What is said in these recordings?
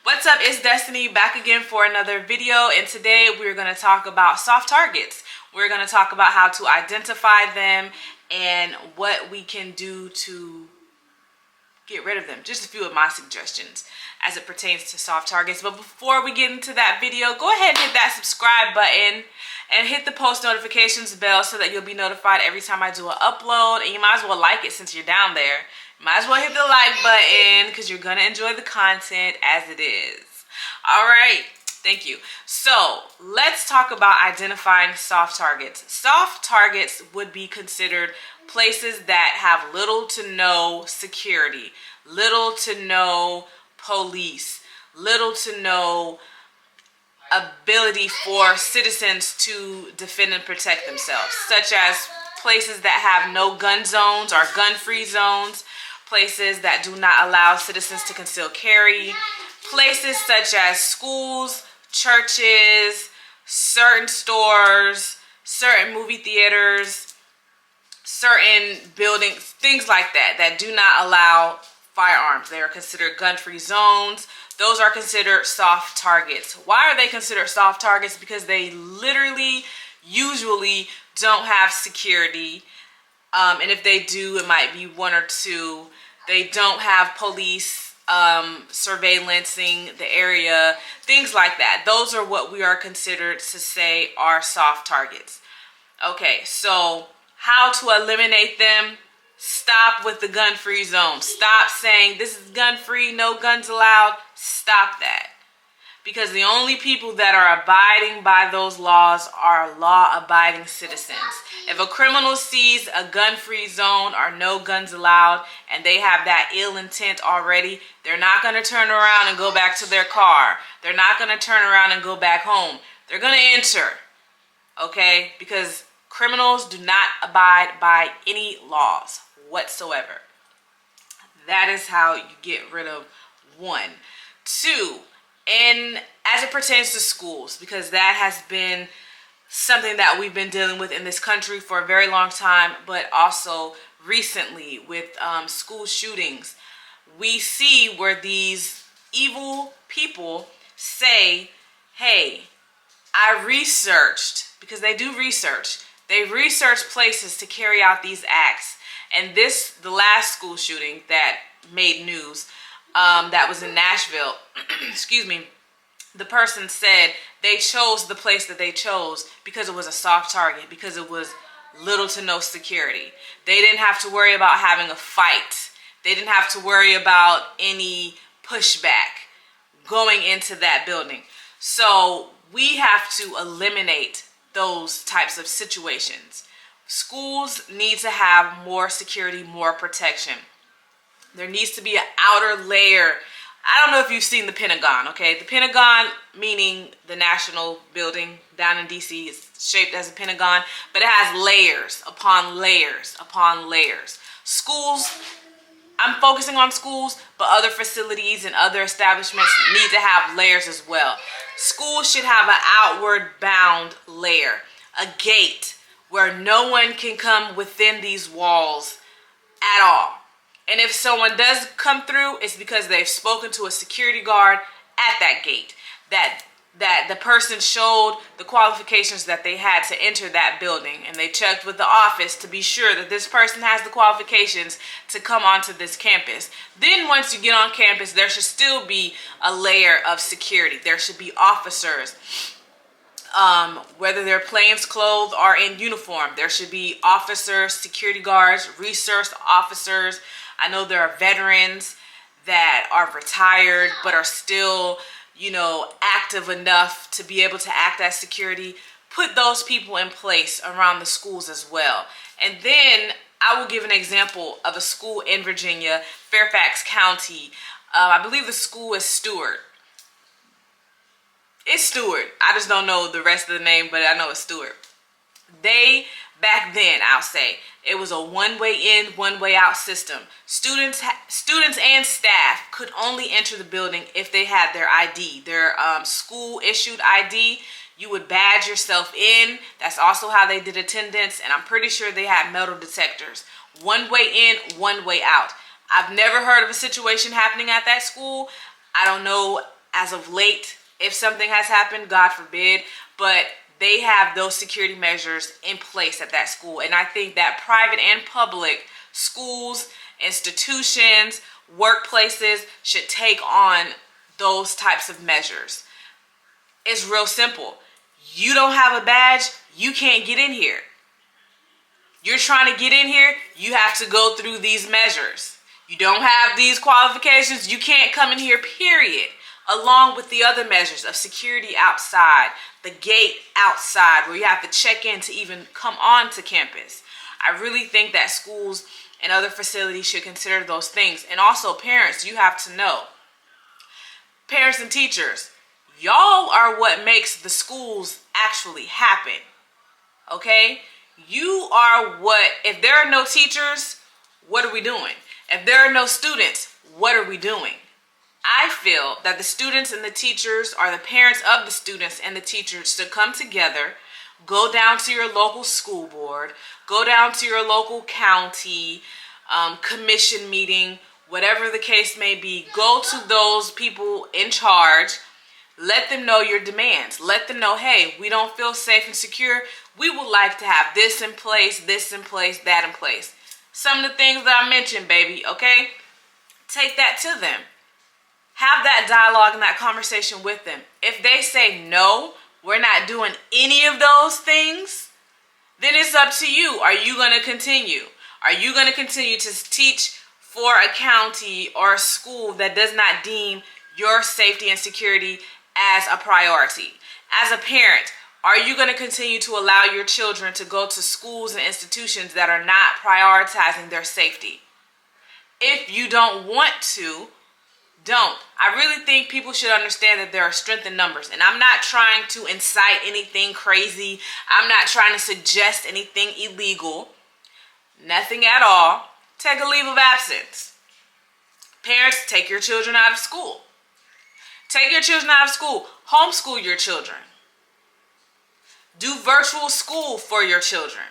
What's up, it's Destiny back again for another video, and today we're going to talk about soft targets. We're going to talk about how to identify them and what we can do to get rid of them. Just a few of my suggestions as it pertains to soft targets. But before we get into that video, go ahead and hit that subscribe button and hit the post notifications bell so that you'll be notified every time I do an upload. And you might as well like it since you're down there. Might as well hit the like button because you're going to enjoy the content as it is. All right. Thank you. So let's talk about identifying soft targets. Soft targets would be considered places that have little to no security, little to no police, little to no ability for citizens to defend and protect themselves, such as places that have no gun zones or gun-free zones, places that do not allow citizens to conceal carry, places such as schools, churches, certain stores, certain movie theaters, certain buildings, things like that, that do not allow firearms. They are considered gun-free zones. Those are considered soft targets. Why are they considered soft targets? Because they literally, usually don't have security. And if they do, it might be one or two. They don't have police surveillancing the area, things like that. Those are what we are considered to say are soft targets. Okay, so how to eliminate them? Stop with the gun-free zone. Stop saying this is gun-free, no guns allowed. Stop that. Because the only people that are abiding by those laws are law-abiding citizens. If a criminal sees a gun-free zone or no guns allowed and they have that ill intent already, they're not going to turn around and go back to their car. They're not going to turn around and go back home. They're going to enter, okay? Because criminals do not abide by any laws whatsoever. That is how you get rid of one. Two, and as it pertains to schools, because that has been something that we've been dealing with in this country for a very long time, but also recently with school shootings, we see where these evil people say, hey, I researched, because they do research. They research places to carry out these acts. And the last school shooting that made news, that was in Nashville, excuse me, the person said they chose the place that they chose because it was a soft target, because it was little to no security. They didn't have to worry about having a fight. They didn't have to worry about any pushback going into that building. So we have to eliminate those types of situations. Schools need to have more security, more protection. There needs to be an outer layer. I don't know if you've seen the Pentagon, okay? The Pentagon, meaning the national building down in DC, is shaped as a pentagon, but it has layers upon layers upon layers. Schools, I'm focusing on schools, but other facilities and other establishments need to have layers as well. Schools should have an outward bound layer, a gate where no one can come within these walls at all. And if someone does come through, it's because they've spoken to a security guard at that gate, that the person showed the qualifications that they had to enter that building, and they checked with the office to be sure that this person has the qualifications to come onto this campus. Then once you get on campus, there should still be a layer of security. There should be officers, whether they're plainclothes or in uniform. There should be officers, security guards, research officers. I know there are veterans that are retired but are still, active enough to be able to act as security. Put those people in place around the schools as well. And then I will give an example of a school in Virginia, Fairfax County. I believe the school is Stewart. It's Stewart. I just don't know the rest of the name, but I know it's Stewart. Back then, I'll say, it was a one-way in, one-way out system. Students and staff could only enter the building if they had their ID, their school-issued ID. You would badge yourself in. That's also how they did attendance, and I'm pretty sure they had metal detectors. One way in, one way out. I've never heard of a situation happening at that school. I don't know as of late, if something has happened, God forbid, but they have those security measures in place at that school. And I think that private and public schools, institutions, workplaces should take on those types of measures. It's real simple. You don't have a badge, you can't get in here. You're trying to get in here, you have to go through these measures. You don't have these qualifications, you can't come in here, period. Along with the other measures of security outside, the gate outside where you have to check in to even come on to campus. I really think that schools and other facilities should consider those things. And also parents, you have to know. Parents and teachers, y'all are what makes the schools actually happen. Okay? You are what, if there are no teachers, what are we doing? If there are no students, what are we doing? I feel that the students and the teachers are the parents of the students and the teachers to come together, go down to your local school board, go down to your local county commission meeting, whatever the case may be. Go to those people in charge. Let them know your demands. Let them know, hey, we don't feel safe and secure. We would like to have this in place, that in place. Some of the things that I mentioned, baby, okay? Take that to them. Have that dialogue and that conversation with them. If they say, no, we're not doing any of those things, then it's up to you. Are you going to continue? Are you going to continue to teach for a county or a school that does not deem your safety and security as a priority? As a parent, are you going to continue to allow your children to go to schools and institutions that are not prioritizing their safety? If you don't want to, don't. I really think people should understand that there are strength in numbers. And I'm not trying to incite anything crazy. I'm not trying to suggest anything illegal. Nothing at all. Take a leave of absence. Parents, take your children out of school. Take your children out of school. Homeschool your children. Do virtual school for your children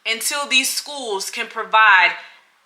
until these schools can provide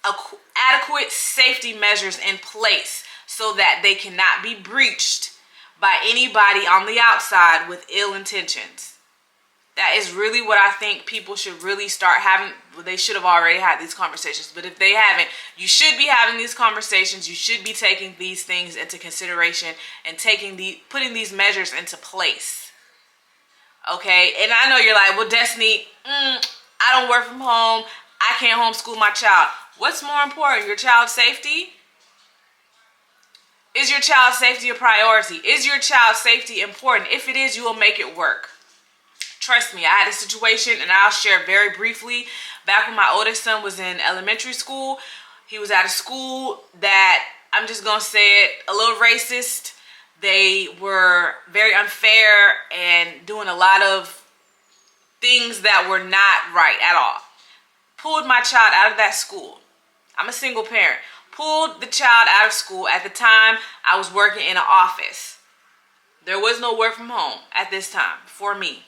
adequate safety measures in place so that they cannot be breached by anybody on the outside with ill intentions. That is really what I think people should really start having. Well, they should have already had these conversations, but if they haven't, you should be having these conversations. You should be taking these things into consideration and putting these measures into place. Okay, and I know you're like, well, Destiny, I don't work from home. I can't homeschool my child. What's more important, your child's safety? Is your child's safety a priority? Is your child's safety important? If it is, you will make it work. Trust me, I had a situation, and I'll share very briefly. Back when my oldest son was in elementary school, he was at a school that, I'm just going to say it, a little racist. They were very unfair and doing a lot of things that were not right at all. Pulled my child out of that school. I'm a single parent. Pulled the child out of school. At the time, I was working in an office. There was no work from home at this time for me.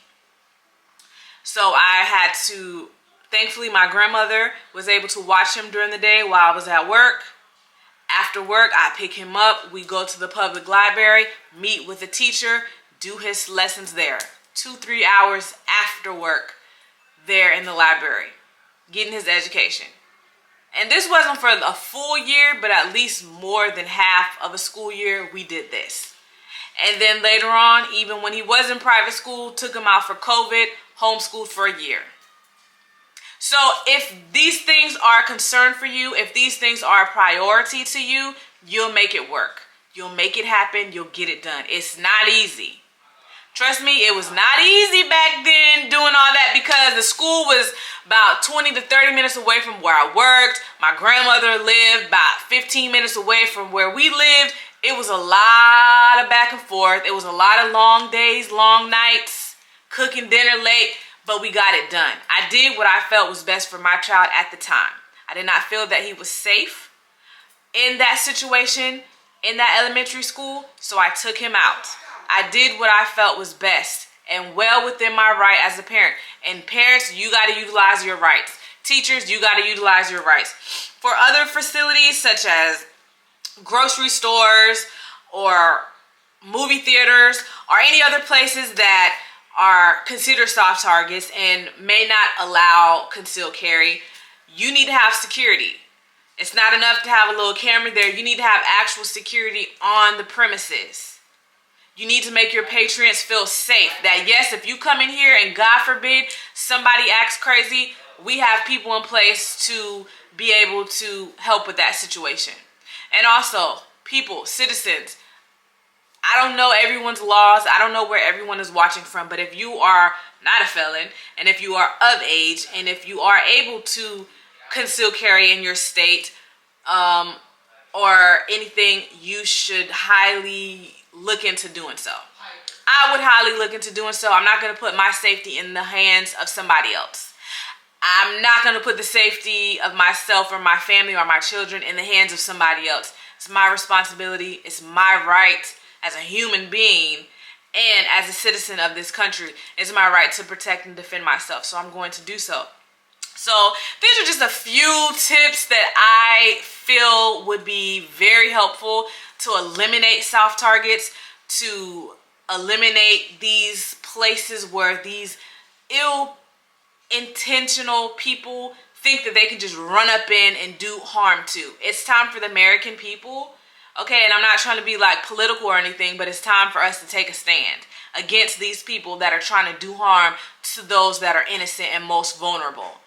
So I had to, thankfully my grandmother was able to watch him during the day while I was at work. After work, I pick him up. We go to the public library, meet with the teacher, do his lessons there. 2-3 hours after work there in the library, getting his education. And this wasn't for a full year, but at least more than half of a school year, we did this. And then later on, even when he was in private school, took him out for COVID, homeschooled for a year. So if these things are a concern for you, if these things are a priority to you, you'll make it work. You'll make it happen. You'll get it done. It's not easy. Trust me, it was not easy back then doing all that because the school was about 20 to 30 minutes away from where I worked. My grandmother lived about 15 minutes away from where we lived. It was a lot of back and forth. It was a lot of long days, long nights, cooking dinner late, but we got it done. I did what I felt was best for my child at the time. I did not feel that he was safe in that situation, in that elementary school, so I took him out. I did what I felt was best and well within my right as a parent. And parents, you got to utilize your rights. Teachers, you got to utilize your rights. For other facilities such as grocery stores or movie theaters or any other places that are considered soft targets and may not allow concealed carry, you need to have security. It's not enough to have a little camera there. You need to have actual security on the premises. You need to make your patrons feel safe. That yes, if you come in here and God forbid somebody acts crazy, we have people in place to be able to help with that situation. And also, people, citizens, I don't know everyone's laws. I don't know where everyone is watching from. But if you are not a felon, and if you are of age, and if you are able to conceal carry in your state or anything, you should highly look into doing so. I would highly look into doing so. I'm not going to put my safety in the hands of somebody else. I'm not going to put the safety of myself or my family or my children in the hands of somebody else. It's my responsibility. It's my right as a human being and as a citizen of this country. It's my right to protect and defend myself. So I'm going to do so. So these are just a few tips that I feel would be very helpful to eliminate soft targets, to eliminate these places where these ill-intentional people think that they can just run up in and do harm to. It's time for the American people, okay, and I'm not trying to be like political or anything, but it's time for us to take a stand against these people that are trying to do harm to those that are innocent and most vulnerable.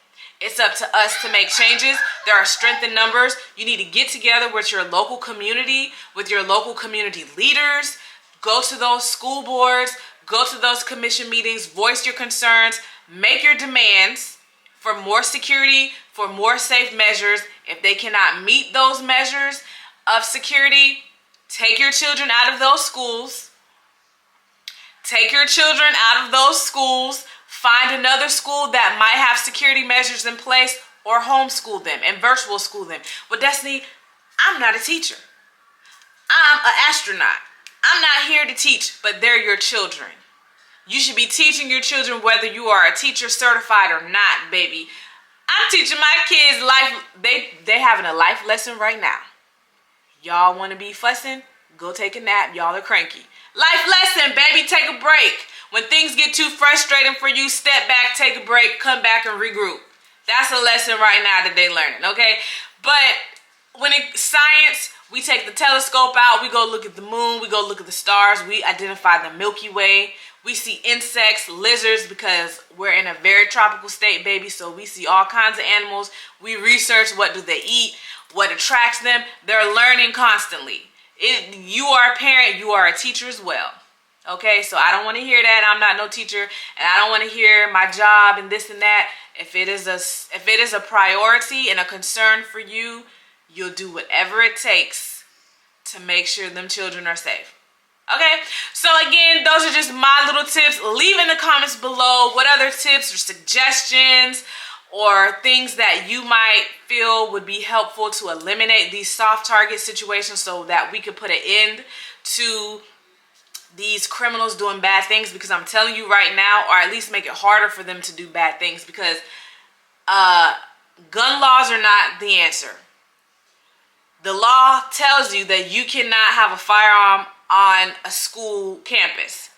It's up to us to make changes. There are strength in numbers. You need to get together with your local community, with your local community leaders. Go to those school boards, go to those commission meetings, voice your concerns, make your demands for more security, for more safe measures. If they cannot meet those measures of security, take your children out of those schools. Take your children out of those schools. Find another school that might have security measures in place, or homeschool them and virtual school them. Well, Destiny, I'm not a teacher. I'm an astronaut. I'm not here to teach, but they're your children. You should be teaching your children whether you are a teacher certified or not, baby. I'm teaching my kids life. They having a life lesson right now. Y'all want to be fussing? Go take a nap. Y'all are cranky. Life lesson, baby. Take a break. When things get too frustrating for you, step back, take a break, come back and regroup. That's a lesson right now that they're learning, okay? But when it's science, we take the telescope out, we go look at the moon, we go look at the stars, we identify the Milky Way, we see insects, lizards, because we're in a very tropical state, baby, so we see all kinds of animals. We research what do they eat, what attracts them. They're learning constantly. You are a parent, you are a teacher as well. Okay, so I don't want to hear that. I'm not no teacher, and I don't want to hear my job and this and that. If it is a priority and a concern for you, you'll do whatever it takes to make sure them children are safe. Okay, so again, those are just my little tips. Leave in the comments below what other tips or suggestions or things that you might feel would be helpful to eliminate these soft target situations so that we could put an end to these criminals doing bad things, because I'm telling you right now, or at least make it harder for them to do bad things, because gun laws are not the answer. The law tells you that you cannot have a firearm on a school campus.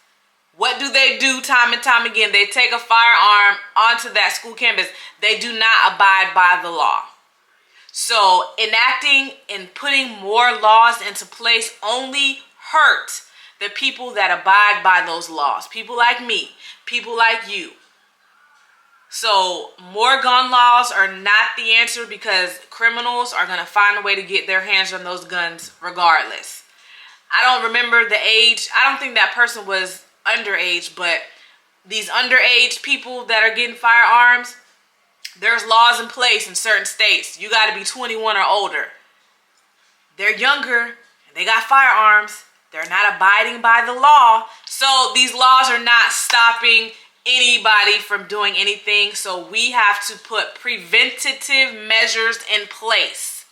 What do they do time and time again? They take a firearm onto that school campus. They do not abide by the law. So enacting and putting more laws into place only hurt the people that abide by those laws. People like me, people like you. So more gun laws are not the answer, because criminals are going to find a way to get their hands on those guns regardless. I don't remember the age. I don't think that person was underage, but these underage people that are getting firearms, there's laws in place in certain states. You got to be 21 or older. They're younger and they got firearms. They're not abiding by the law. So these laws are not stopping anybody from doing anything. So we have to put preventative measures in place.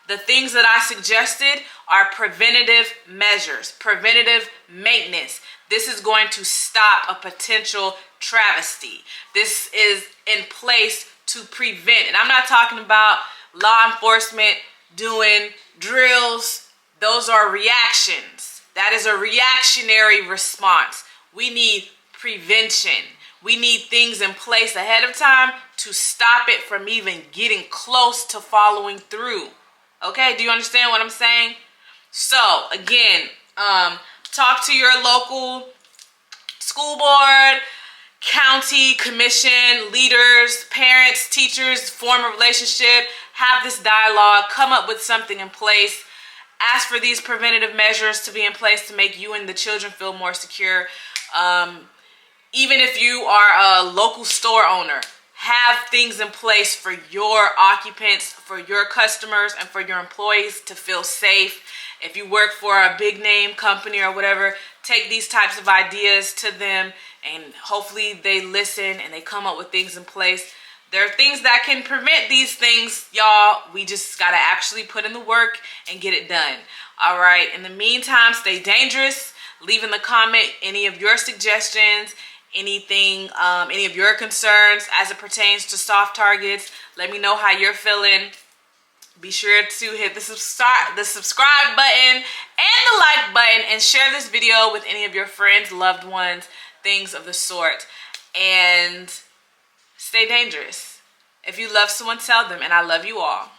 The things that I suggested are preventative measures, preventative maintenance. This is going to stop a potential travesty. This is in place to prevent. And I'm not talking about law enforcement doing drills. Those are reactions. That is a reactionary response. We need prevention. We need things in place ahead of time to stop it from even getting close to following through. Okay, do you understand what I'm saying? So again, talk to your local school board, county, commission, leaders, parents, teachers, form a relationship, have this dialogue, come up with something in place. Ask for these preventative measures to be in place to make you and the children feel more secure. Even if you are a local store owner, have things in place for your occupants, for your customers, and for your employees to feel safe. If you work for a big name company or whatever, take these types of ideas to them, and hopefully they listen and they come up with things in place. There are things that can prevent these things, y'all. We just got to actually put in the work and get it done. All right. In the meantime, stay dangerous. Leave in the comment any of your suggestions, anything, any of your concerns as it pertains to soft targets. Let me know how you're feeling. Be sure to hit the subscribe button and the like button, and share this video with any of your friends, loved ones, things of the sort. And stay dangerous. If you love someone, tell them. And I love you all.